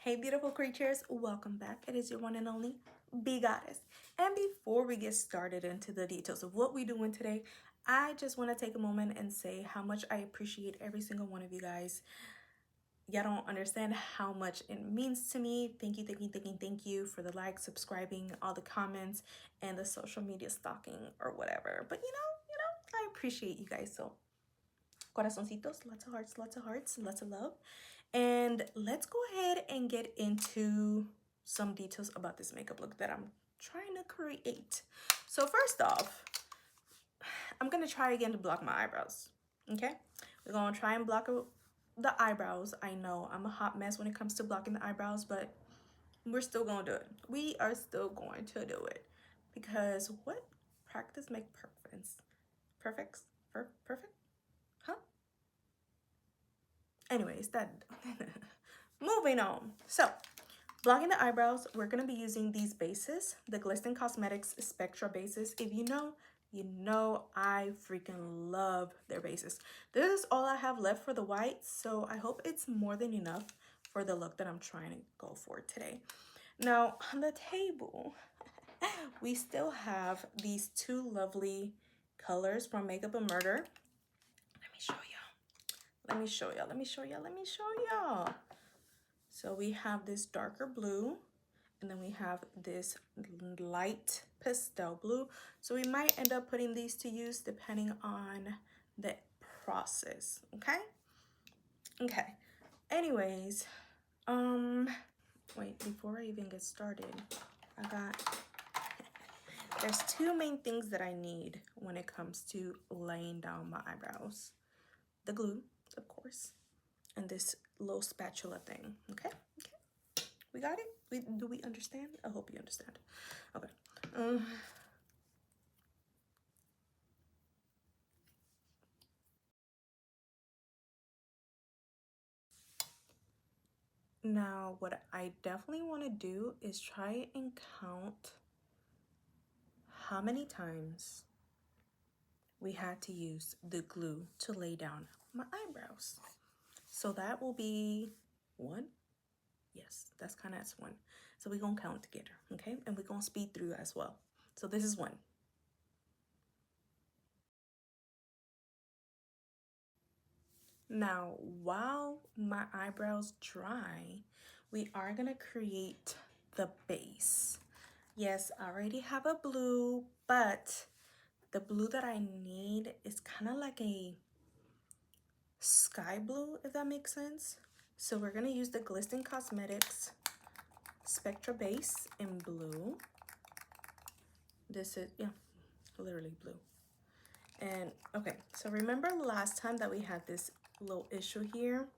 Hey beautiful creatures, welcome back. It is your one and only B Goddess. And before we get started into the details of what we're doing today, I just want to take a moment and say how much I appreciate every single one of you guys. Y'all don't understand how much it means to me. Thank you for the likes, subscribing, all the comments, and the social media stalking or whatever. But I appreciate you guys. So corazoncitos, lots of hearts, lots of love. And let's go ahead and get into some details about this makeup look that I'm trying to create. So first off, I'm gonna try again to block my eyebrows. Okay, we're gonna try and block the eyebrows. I know I'm a hot mess when it comes to blocking the eyebrows, but we're still gonna do it. We are still going to do it because what? Practice make perfect. Perfect? Huh? Anyways, that moving on. So blocking the eyebrows, we're going to be using these bases, the Glisten Cosmetics Spectra bases. If you know, you know I freaking love their bases. This is all I have left for the white, so I hope it's more than enough for the look that I'm trying to go for today. Now, on the table, we still have these two lovely colors from Makeup and Murder. Let me show y'all. So we have this darker blue, and then we have this light pastel blue. So we might end up putting these to use depending on the process, okay? Okay, anyways, wait, before I even get started, there's two main things that I need when it comes to laying down my eyebrows. The glue, of course, and this little spatula thing, okay? We got it? Do we understand? I hope you understand. Okay. Now, what I definitely want to do is try and count how many times we had to use the glue to lay down my eyebrows. So that will be one. Yes, that's kind of one. So we're going to count together, okay? And we're going to speed through as well. So this is one. Now, while my eyebrows dry, we are going to create the base. Yes, I already have a blue, but the blue that I need is kind of like a sky blue, if that makes sense. So we're going to use the Glisten Cosmetics Spectra base in blue. This is, yeah, literally blue. And okay, so remember last time that we had this little issue here?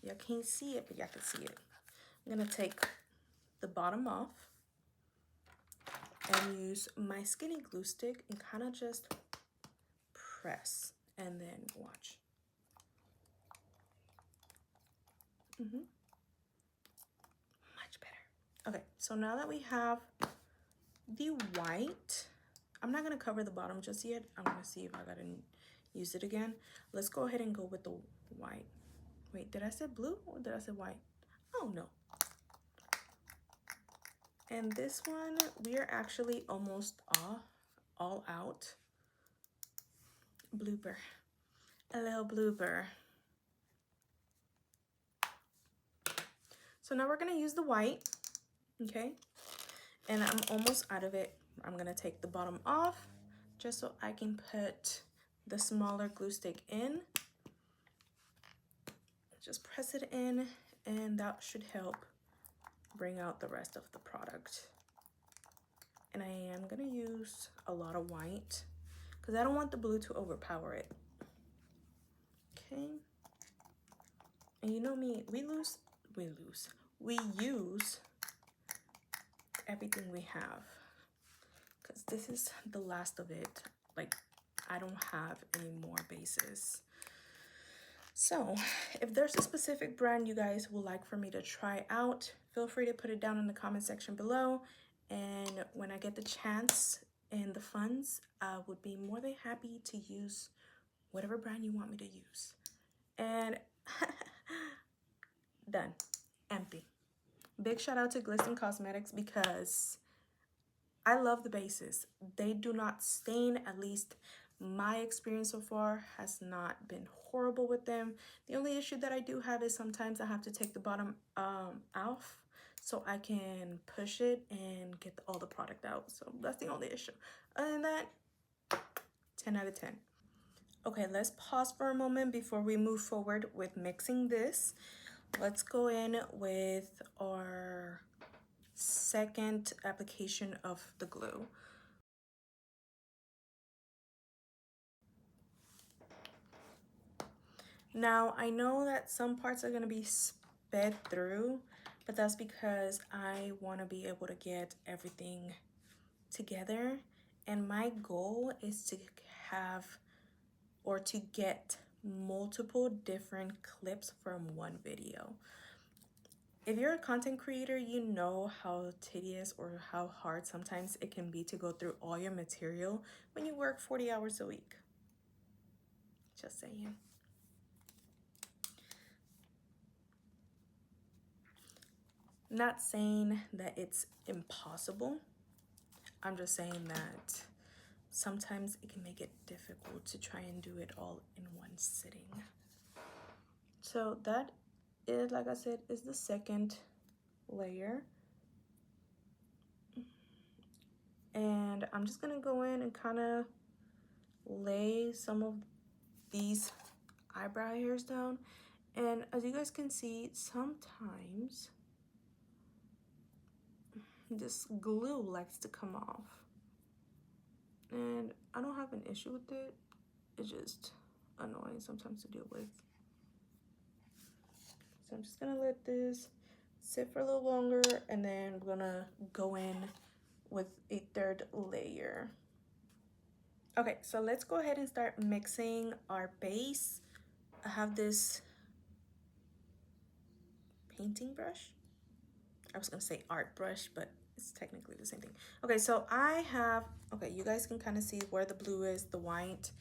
Y'all can't see it, but y'all can see it. I'm gonna take the bottom off and use my skinny glue stick and kind of just press and then watch. Much better. Okay, so now that we have the white, I'm not gonna cover the bottom just yet. I'm gonna see if I gotta use it again. Let's go ahead and go with the white. Wait, did I say blue or did I say white? Oh no. And this one, we are actually almost all out. Blooper, a little blooper. So now we're gonna use the white, okay? And I'm almost out of it. I'm gonna take the bottom off just so I can put the smaller glue stick in. Just press it in and that should help bring out the rest of the product. And I am gonna use a lot of white because I don't want the blue to overpower it. Okay. And you know me, we use everything we have because this is the last of it. Like, I don't have any more bases. So if there's a specific brand you guys would like for me to try out, feel free to put it down in the comment section below. And when I get the chance and the funds, I would be more than happy to use whatever brand you want me to use. And done. empty. Big shout out to Glisten Cosmetics because I love the bases. They do not stain. At least my experience so far has not been horrible with them. The only issue that I do have is sometimes I have to take the bottom off so I can push it and get all the product out. So that's the only issue. Other than that, 10 out of 10. Okay, let's pause for a moment before we move forward with mixing this. Let's go in with our second application of the glue. Now, I know that some parts are going to be sped through, but that's because I want to be able to get everything together. And my goal is to have or to get multiple different clips from one video. If you're a content creator, you know how tedious or how hard sometimes it can be to go through all your material when you work 40 hours a week. Just saying. Not saying that it's impossible. I'm just saying that sometimes it can make it difficult to try and do it all in one sitting. So that is, like I said, is the second layer. And I'm just gonna go in and kind of lay some of these eyebrow hairs down. And as you guys can see, sometimes this glue likes to come off. And I don't have an issue with it. It's just annoying sometimes to deal with. So I'm just gonna let this sit for a little longer, and then we're gonna go in with a third layer. Okay, so let's go ahead and start mixing our base. I have this painting brush. I was gonna say art brush, but it's technically the same thing. Okay, so I have, okay, you guys can kind of see where the blue is, the white,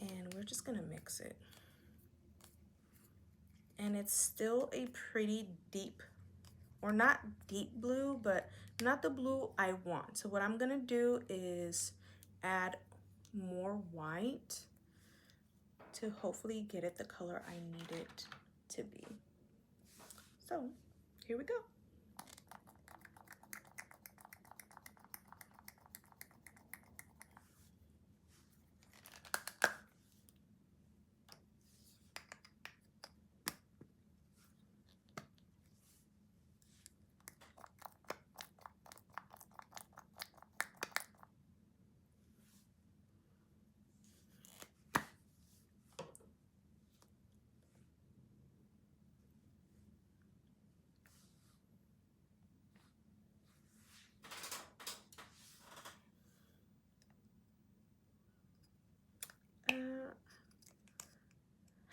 and we're just gonna mix it. And it's still a pretty deep, or not deep blue, but not the blue I want. So what I'm gonna do is add more white to hopefully get it the color I need it to be. So here we go.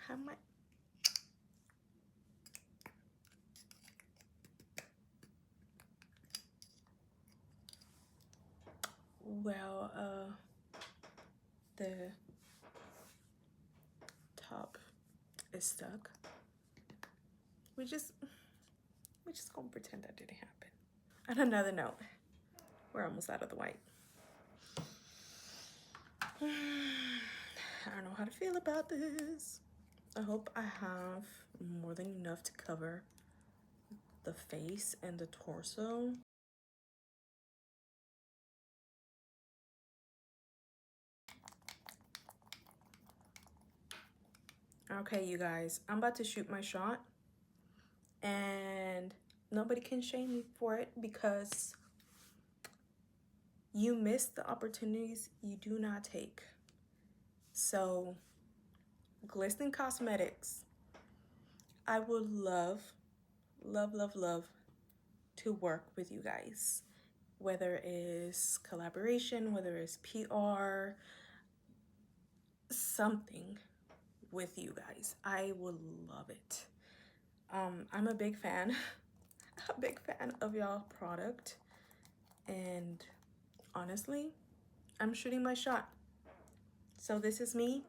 How much? Well, the top is stuck. We just gonna pretend that didn't happen. On another note, we're almost out of the white. I don't know how to feel about this. I hope I have more than enough to cover the face and the torso. Okay, you guys, I'm about to shoot my shot, and nobody can shame me for it because you miss the opportunities you do not take. So, Glisten Cosmetics, I would love, love, love, love to work with you guys. Whether it's collaboration, whether it's PR, something with you guys. I would love it. I'm a big fan, a big fan of y'all product. And honestly, I'm shooting my shot. So this is me,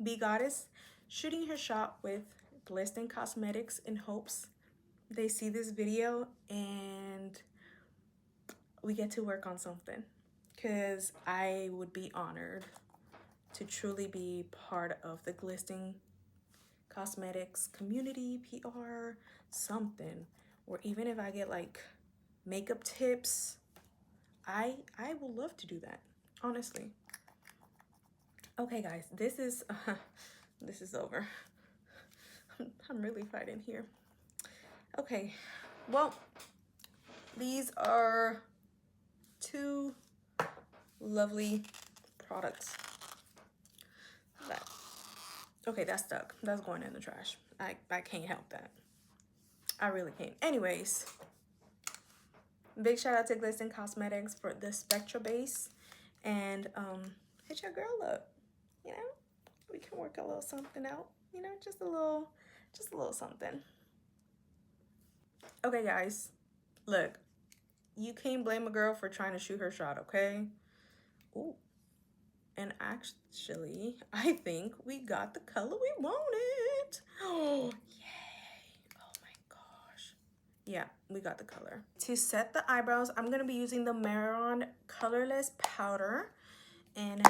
B Goddess, shooting her shot with Glisten Cosmetics in hopes they see this video and we get to work on something, because I would be honored to truly be part of the Glistening Cosmetics community, PR, something. Or even if I get like makeup tips, I would love to do that, honestly. Okay guys, this is this is over. I'm really fighting here. Okay, well, these are two lovely products. That, okay, that's stuck. That's going in the trash. I can't help that. I really can't. Anyways, big shout out to Glistening Cosmetics for the Spectra base. And hit your girl up. You know, we can work a little something out. You know, just a little something. Okay, guys, look, you can't blame a girl for trying to shoot her shot, okay? Ooh. And actually, I think we got the color we wanted. Oh, yay. Oh my gosh. Yeah, we got the color. To set the eyebrows, I'm going to be using the Maron Colorless Powder. And,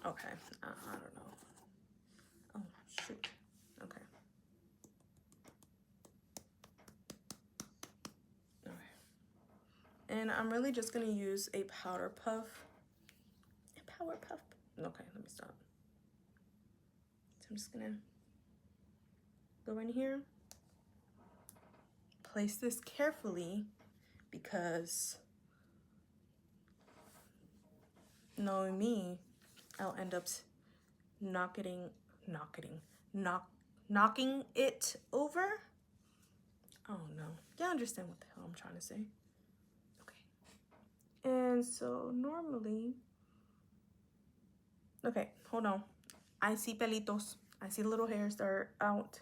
okay, I don't know. Oh, shoot. Okay. And I'm really just gonna use a powder puff. A powder puff. Okay, let me stop. So I'm just gonna go in here. Place this carefully because knowing me, I'll end up knocking it over. Oh no. Y'all understand what the hell I'm trying to say. Okay. And so normally, okay, hold on. I see pelitos. I see little hairs that are out.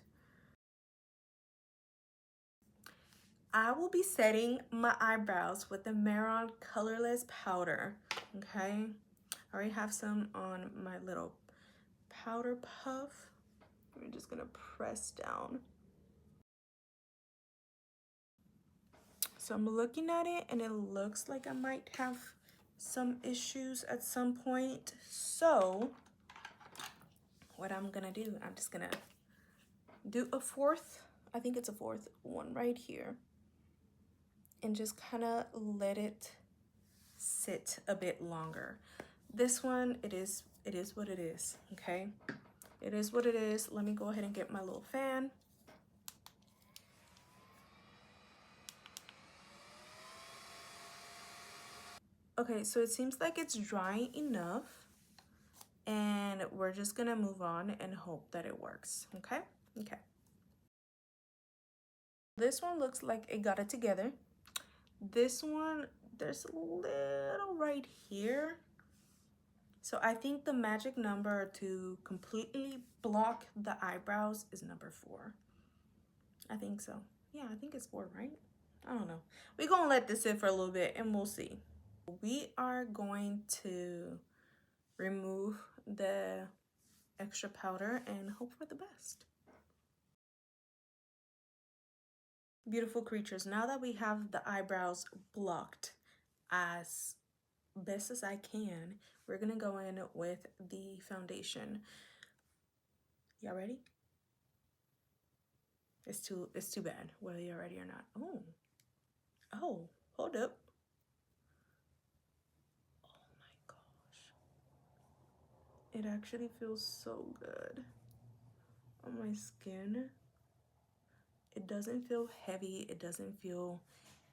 I will be setting my eyebrows with the Maron Colorless Powder, okay? I already have some on my little powder puff. We're just gonna press down. So I'm looking at it and it looks like I might have some issues at some point. So what I'm gonna do, I'm just gonna do a fourth, I think it's a fourth one right here, and just kind of let it sit a bit longer. This one, it is what it is, okay? It is what it is. Let me go ahead and get my little fan. Okay, so it seems like it's dry enough, and we're just gonna move on and hope that it works, okay? Okay. This one looks like it got it together. This one, there's a little right here. So I think the magic number to completely block the eyebrows is number 4. I think so. Yeah, I think it's 4, right? I don't know. We're gonna let this sit for a little bit and we'll see. We are going to remove the extra powder and hope for the best. Beautiful creatures, now that we have the eyebrows blocked as best as I can, we're gonna go in with the foundation. Y'all ready? It's too bad whether you're ready or not. Oh, hold up. Oh my gosh. It actually feels so good on my skin. It doesn't feel heavy. It doesn't feel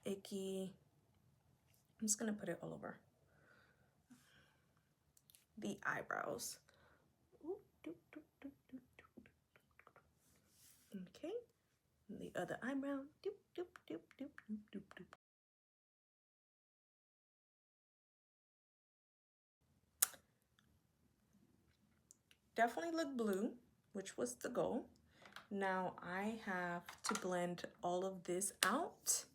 icky. I'm just gonna put it all over the eyebrows. Okay, the other eyebrow. Definitely look blue, which was the goal. Now I have to blend all of this out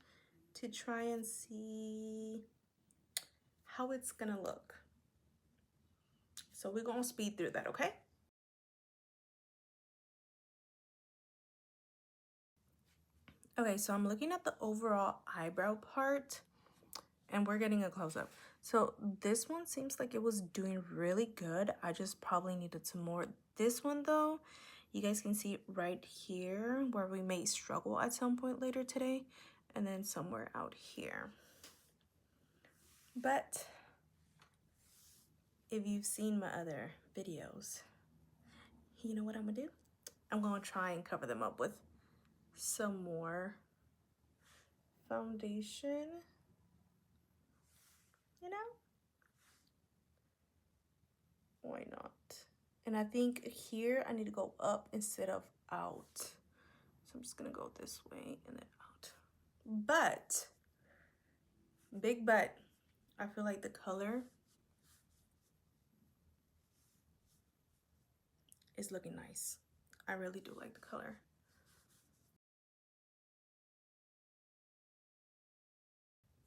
to try and see how it's gonna look. So we're gonna speed through that, okay? Okay, so I'm looking at the overall eyebrow part and we're getting a close-up. So this one seems like it was doing really good. I just probably needed some more. This one though, you guys can see right here where we may struggle at some point later today, and then somewhere out here. But if you've seen my other videos, you know what I'm gonna do? I'm gonna try and cover them up with some more foundation, you know? Why not? And I think here I need to go up instead of out. So I'm just gonna go this way and then out. But, big but, I feel like the color is looking nice. I really do like the color.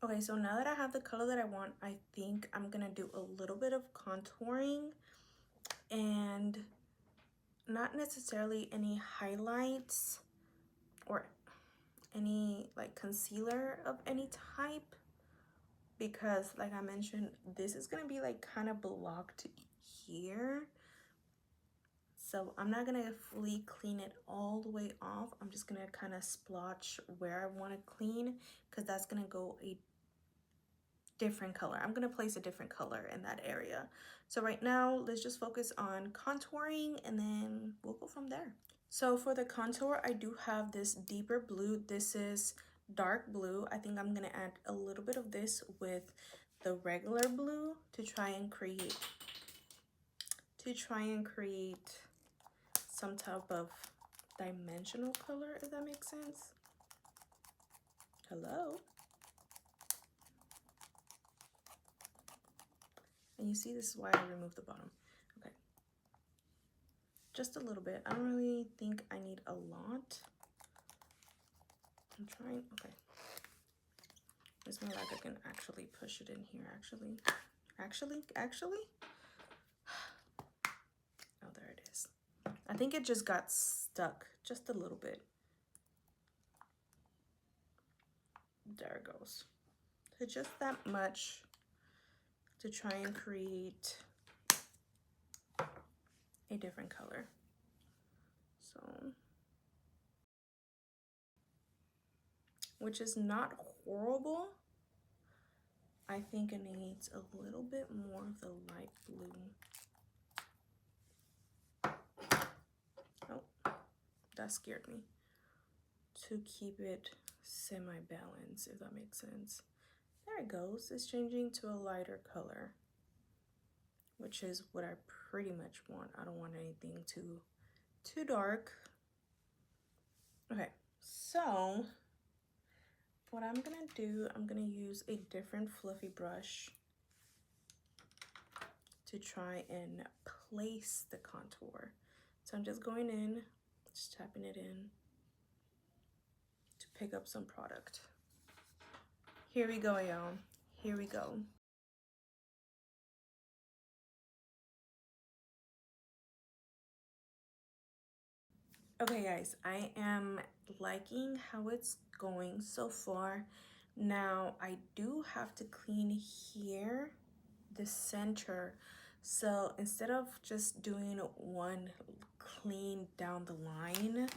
Okay, so now that I have the color that I want, I think I'm gonna do a little bit of contouring and not necessarily any highlights or any like concealer of any type, because like I mentioned, this is gonna be like kind of blocked here. So I'm not gonna fully clean it all the way off. I'm just gonna kind of splotch where I want to clean, because that's gonna go a different color. I'm gonna place a different color in that area. So right now, let's just focus on contouring and then we'll go from there. So for the contour, I do have this deeper blue. This is dark blue. I think I'm gonna add a little bit of this with the regular blue to try and create some type of dimensional color, if that makes sense. Hello. And you see, this is why I removed the bottom. Okay. Just a little bit. I don't really think I need a lot. I'm trying, okay. It's more like I can actually push it in here, actually. Actually? Oh, there it is. I think it just got stuck just a little bit. There it goes. So just that much to try and create a different color. So, which is not horrible. I think it needs a little bit more of the light blue. Oh, that scared me. To keep it semi-balanced, if that makes sense. There it goes. It's changing to a lighter color, which is what I pretty much want. I don't want anything too dark. Okay, so what I'm gonna do, I'm gonna use a different fluffy brush to try and place the contour. So I'm just going in, just tapping it in to pick up some product. Here we go, y'all. Here we go. Okay guys, I am liking how it's going so far. Now I do have to clean here, the center. So instead of just doing one clean down the line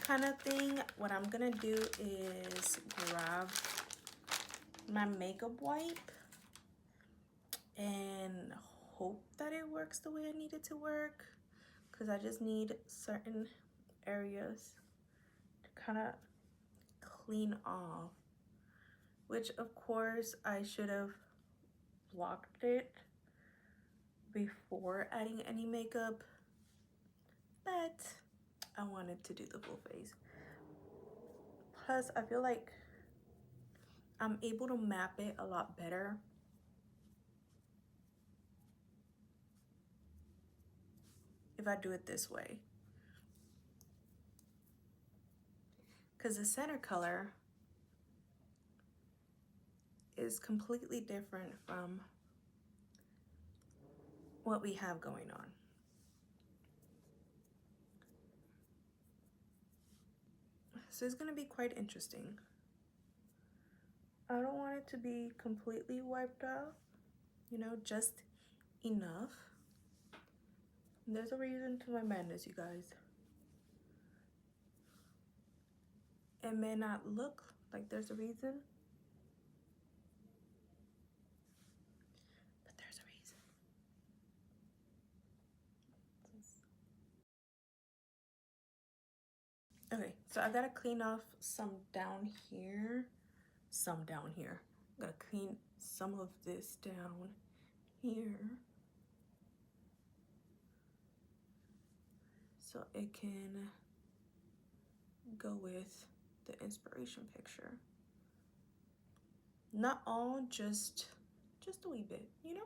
kind of thing, what I'm gonna do is grab my makeup wipe and hope that it works the way I need it to work, because I just need certain areas to kind of clean off, which of course I should have blocked it before adding any makeup, but I wanted to do the full face. Plus I feel like I'm able to map it a lot better if I do it this way, because the center color is completely different from what we have going on. So it's gonna be quite interesting. I don't want it to be completely wiped out, you know, just enough. And there's a reason to my madness, you guys. It may not look like there's a reason, but there's a reason. Okay, so I gotta clean off some down here. I'm gonna clean some of this down here so it can go with the inspiration picture. Not all, just a wee bit, you know?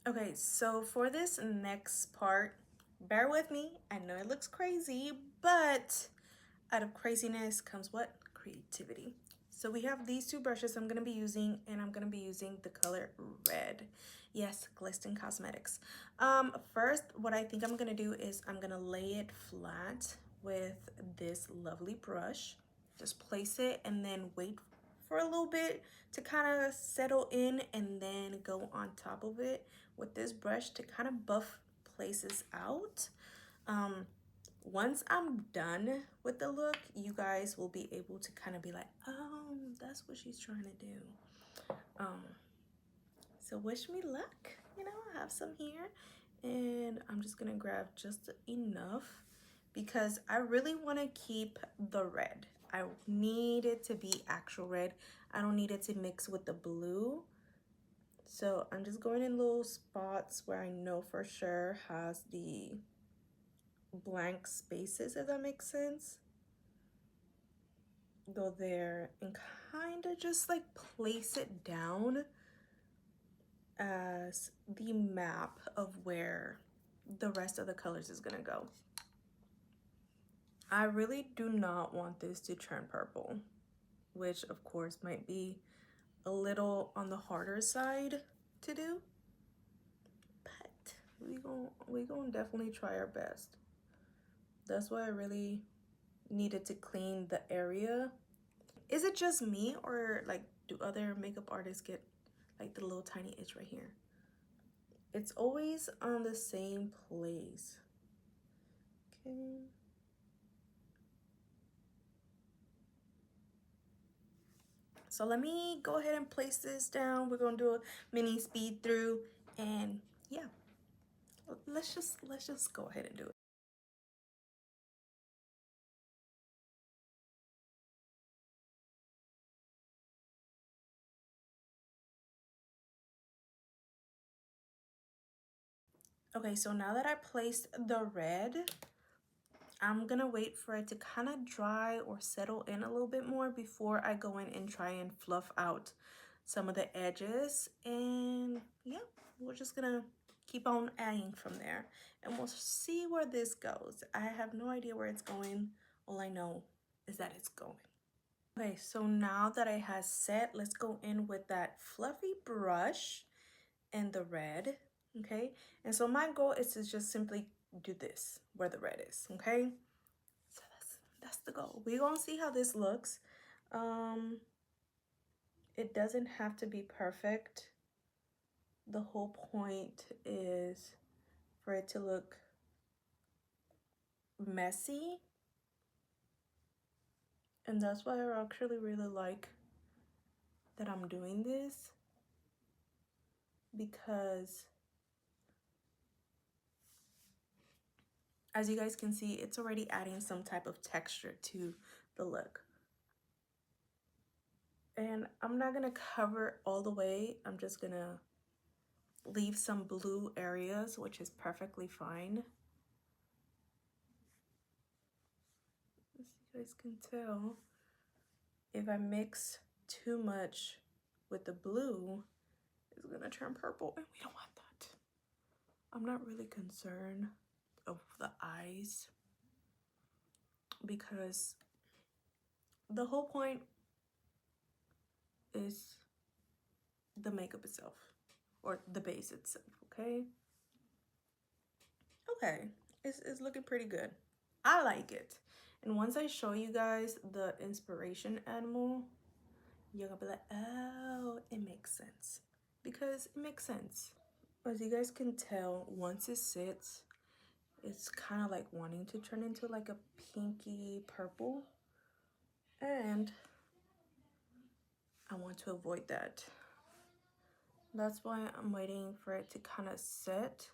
Okay, so for this next part, bear with me. I know it looks crazy, but out of craziness comes what? Creativity. So we have these two brushes I'm going to be using, and I'm going to be using the color red. Yes, Glisten Cosmetics. First, what I think I'm going to do is I'm going to lay it flat with this lovely brush. Just place it and then wait for a little bit to kind of settle in, and then go on top of it with this brush to kind of buff places out. Once I'm done with the look, you guys will be able to kind of be like, oh, that's what she's trying to do. So wish me luck. You know, I have some here, and I'm just gonna grab just enough because I really want to keep the red. I need it to be actual red. I don't need it to mix with the blue. So I'm just going in little spots where I know for sure has the blank spaces, if that makes sense. Go there and kind of just like place it down as the map of where the rest of the colors is gonna go. I really do not want this to turn purple, which of course might be a little on the harder side to do, but we gonna definitely try our best. That's why I really needed to clean the area. Is it just me, or like do other makeup artists get like the little tiny itch right here? It's always on the same place. Okay. So let me go ahead and place this down. We're gonna do a mini speed through, and yeah, let's just go ahead and do it. Okay, so now that I placed the red, I'm gonna wait for it to kind of dry or settle in a little bit more before I go in and try and fluff out some of the edges. And yeah, we're just gonna keep on adding from there, and we'll see where this goes. I have no idea where it's going. All I know is that it's going. Okay, so now that it has set, let's go in with that fluffy brush and the red. Okay, and so my goal is to just simply do this where the red is. Okay, so that's the goal. We're gonna see how this looks. It doesn't have to be perfect. The whole point is for it to look messy, and that's why I actually really like that I'm doing this, because as you guys can see, it's already adding some type of texture to the look. And I'm not gonna cover all the way. I'm just gonna leave some blue areas, which is perfectly fine. As you guys can tell, if I mix too much with the blue, is gonna turn purple, and we don't want that. I'm not really concerned of the eyes because the whole point is the makeup itself, or the base itself, okay? Okay, it's looking pretty good. I like it. And once I show you guys the inspiration animal, you're gonna be like, oh, it makes sense. Because it makes sense. As you guys can tell, once it sits, it's kind of like wanting to turn into like a pinky purple. And I want to avoid that. That's why I'm waiting for it to kind of set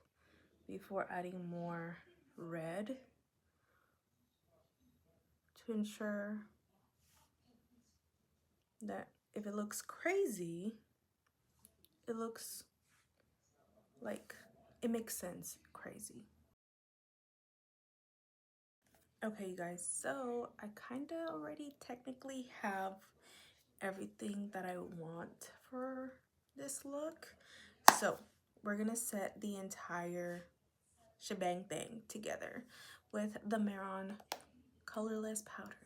before adding more red to ensure that if it looks crazy, it looks like it makes sense crazy. Okay, you guys, so I kind of already technically have everything that I want for this look. So we're gonna set the entire shebang thing together with the Maron colorless powder.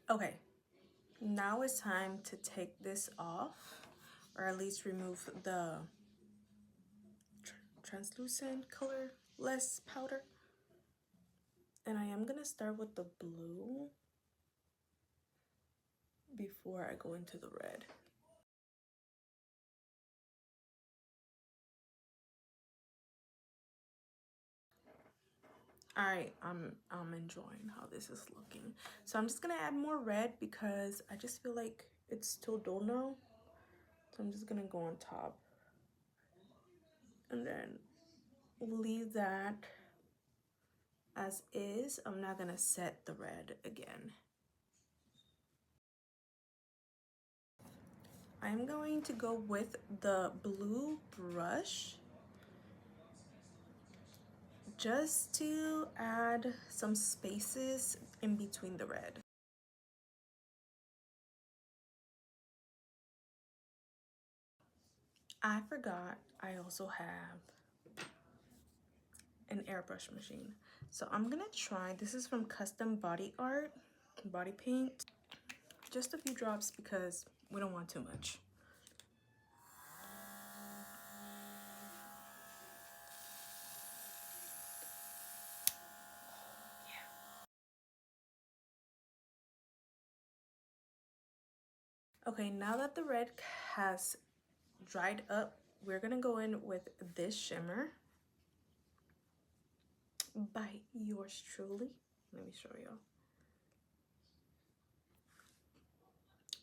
Okay, now it's time to take this off, or at least remove the translucent colorless powder. And I am gonna start with the blue before I go into the red. All right, I'm enjoying how this is looking. So I'm just gonna add more red because I just feel like it's still dull now. So I'm just gonna go on top and then leave that as is. I'm not gonna set the red again. I'm going to go with the blue brush just to add some spaces in between the red. I forgot I also have an airbrush machine. So I'm gonna try, this is from Custom Body Art, body paint. Just a few drops because we don't want too much. Okay, now that the red has dried up, we're gonna go in with this shimmer by yours truly. Let me show you.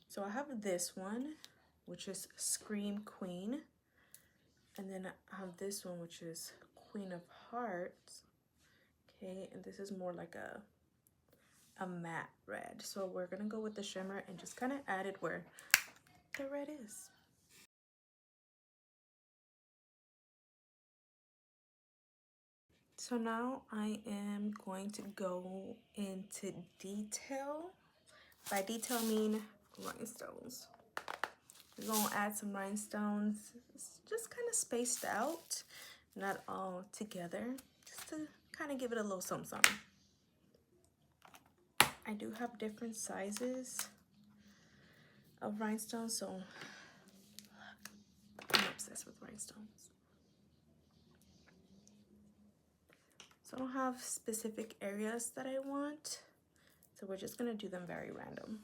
So I have this one, which is Scream Queen. And then I have this one, which is Queen of Hearts. Okay, and this is more like a matte red. So we're gonna go with the shimmer and just kind of add it where the red is. So now I am going to go into detail. By detail I mean rhinestones. We're gonna add some rhinestones, just kind of spaced out, not all together, just to kind of give it a little something something. I do have different sizes of rhinestones, so I'm obsessed with rhinestones. So I don't have specific areas that I want, so we're just gonna do them very random.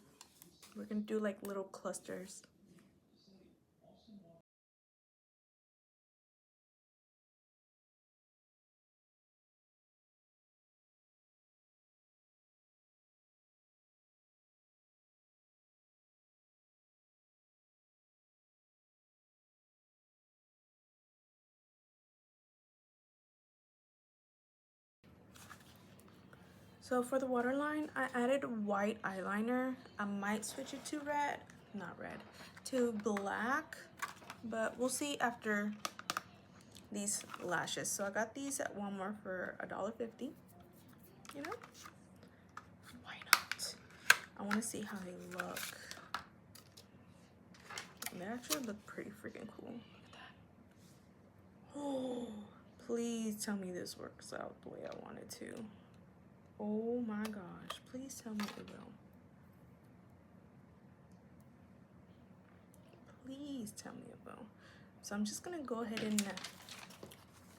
We're gonna do like little clusters. So for the waterline, I added white eyeliner. I might switch it to red, not red, to black, but we'll see after these lashes. So I got these at Walmart for $1.50. You know, why not? I want to see how they look. They actually look pretty freaking cool. Look at that. Oh, please tell me this works out the way I want it to. Oh my gosh, please tell me it will. Please tell me it will. So I'm just gonna go ahead and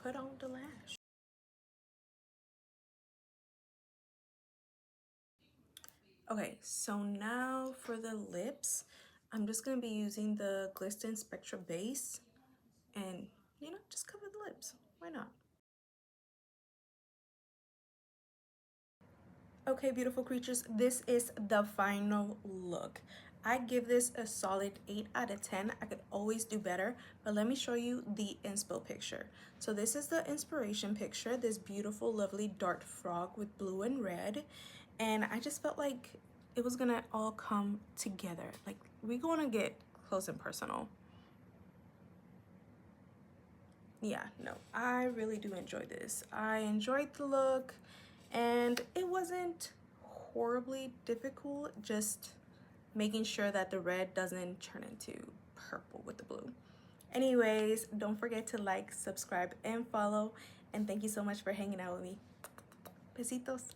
put on the lash. Okay, so now for the lips, I'm just gonna be using the Glisten Spectra base and, you know, just cover the lips. Why not? Okay, beautiful creatures, this is the final look. I give this a solid 8 out of 10. I could always do better, but let me show you the inspo picture. So this is the inspiration picture, this beautiful, lovely dart frog with blue and red. And I just felt like it was gonna all come together. Like, we're gonna get close and personal. Yeah, no, I really do enjoy this. I enjoyed the look, and it wasn't horribly difficult, just making sure that the red doesn't turn into purple with the blue. Anyways, don't forget to like, subscribe, and follow, and thank you so much for hanging out with me. Besitos.